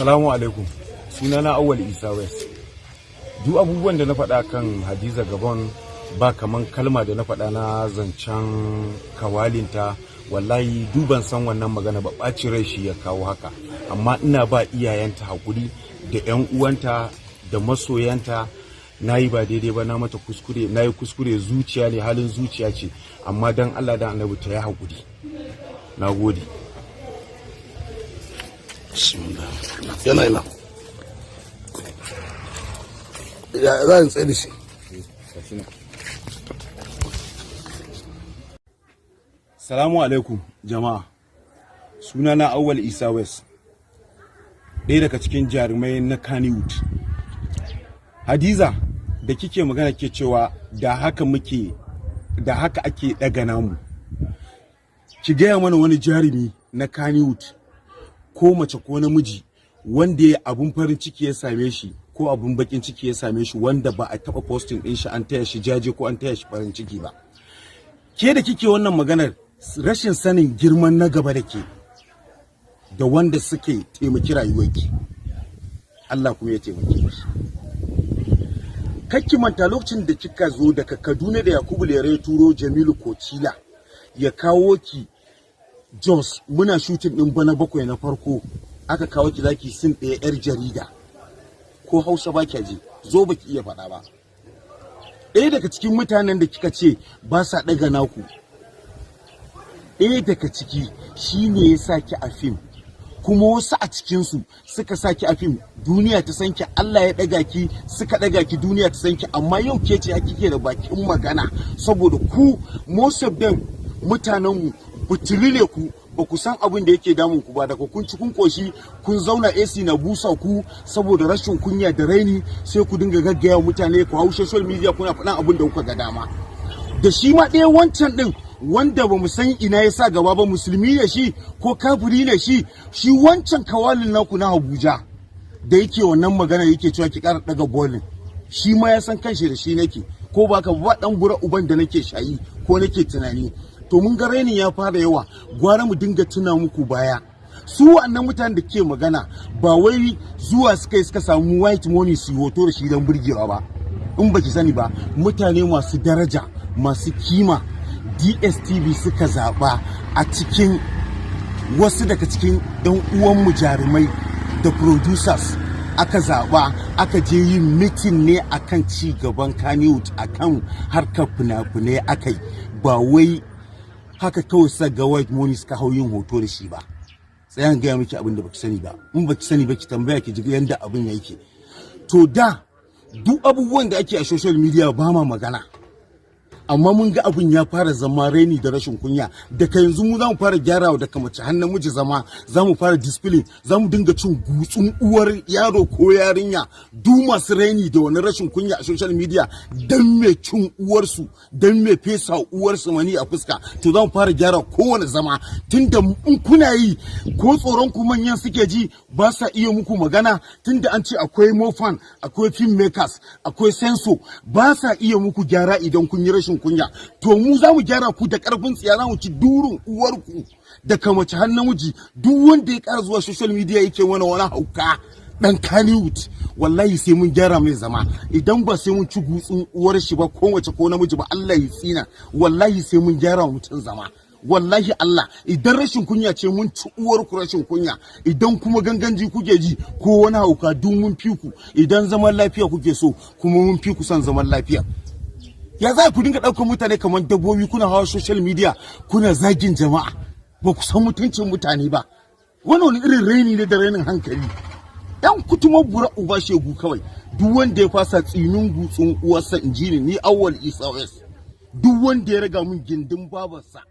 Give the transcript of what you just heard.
Assalamu alaikum. Sunana Auwal West. Duk abubuwan da na faɗa kan Hadiza Gabon ba kaman kalma da na faɗa na zancen kawalinta, wallahi duban san wannan magana ba, ɓaci rai shi ya kawo haka. Amma ina ba iyayenta hakuri da 'yan uwanta da masoyanta. Na yi ba daidai ba, na mata kuskure, na yi kuskure, zuciya ne, halin zuciya ce, amma dan Allah da Annabi ta yi hakuri. Na gode. Yana ina ya za a tsaye da shi. Salamu alaikum jama'a, sunana Auwal West, ɗaya daga cikin jarumai na Kannywood. Hadiza da kike magana ke cewa da haka ake ɗaga namu, ki gaya mana wani jarumi na Kannywood ko mace ko namiji wanda ya abun farin ciki ya same shi ko abun bakin ciki ya same shi wanda ba a taba posting din shi an taya shi jaje ko an taya shi farin ciki ba. Ke da kike wannan maganar, rashin sanin girman na gaba da ke da wanda suke taimaki rayuwarki, Allah kuma ya taimake ki. Kakki manta lokacin da kika zo daga Kaduna da Yakubu Lere turo Jamilu Kocila ya kawo ki Jos, muna shooting din bana bakwai na farko, aka kawo ki zaki sin ɗaya 'yar jarida ko Hausa ba kya ji, zo baki iya faɗa ba. Ɗaya daga cikin mutanen da kika ce ba sa ɗaga naku, ɗaya daga ciki shine ya saki a fim, kuma wasu a cikinsu suka saki a fim, duniya ta san ki, Allah ya ɗaga ki, suka ɗaga ki, duniya ta san ki. Amma yau ke ce kike da bakin magana, saboda ku most of them mutanenmu butuli ne ku, ba ku san abin da yake damun ku ba. Daga kun ci kun koshi kun zauna AC na busa ku saboda rashin kunya da raini, sai ku dinga gaggaya mutane, ku hau social media kuna faɗan abin da kuka ga dama. Da shi ma ɗaya wancan ɗin wanda ba mu san ina ya sa gaba ba, musulmi ne shi ko kafiri ne shi wancan kawalin naku na Abuja da yake wannan magana yake cewa ki ƙara ɗaga bolin, shi ma ya san kanshi da shi nake, ko ba ka ba ɗan bura uban da nake shayi ko nake tunani. To mun ga rainin ya fara yawa, gwara mu dinga tuna muku baya. Su wannan mutanen da ke magana ba wai zuwa suka samu white money su hoto da shi don burgewa ba. In baki sani ba, mutane masu daraja masu kima DSTV suka zaba a cikin wasu daga cikin ɗan uwanmu jarumai da producers, aka zaba aka je yin meeting ne akan ci gaban Kannywood, akan harkar fina-finai akai, ba wai haka kawai sa ga white money suka hau yin hoto da shi ba. Sai an gaya miki abin da baki sani ba, in baki sani ba ki tambaya ki ji yanda abin yake. To da duk abubuwan da ake a social media ba ma magana, amma mun ga abin ya fara zama raini da rashin kunya. Daga yanzu mu za mu fara gyarawa, daga mace har namiji zama, za mu fara discipline, za mu dinga cin gutsun uwar yaro ko yarinya. Duk masu raini da wani rashin kunya a social media, dan me cin uwarsu, dan me fesa uwarsu mani a fuska, to za mu fara gyara kowane zama. Tunda in kuna yi ko tsoron ku manyan suke ji ba sa iya muku magana, tunda an ce akwai mofan, akwai filmmakers, akwai senso, ba sa iya muku gyara idan kun yi rashin kunya. To mu za mu gyara ku da karfin tsiya, za mu ci durin uwarku daga mace har namiji. Duk wanda ya ƙara zuwa social media yake wani hauka dan Kannywood, wallahi sai mun gyara mai zama. Idan ba sai mun ci gutsun uwar shi ba, ko mace ko namiji ba, Allah ya tsina, wallahi sai mun gyara mutum zama. Wallahi Allah, idan rashin kunya ce mun ci uwar ku rashin kunya, idan kuma ganganji kuke ji ko wani hauka, duk mun fi ku. Idan zaman lafiya kuke so, kuma mun fi ku son zaman lafiya. Ya za ku dinga ɗaukar mutane kamar dabbobi, kuna hawa social media kuna zagin jama'a, ba ku san mutuncin mutane ba. Wani irin raini ne da rainin hankali. Yan kutumar bura uba shegu kawai. Duk wanda ya fasa tsinin gutsun uwarsa, inji ni Auwal West. Duk wanda ya raga mun gindin babarsa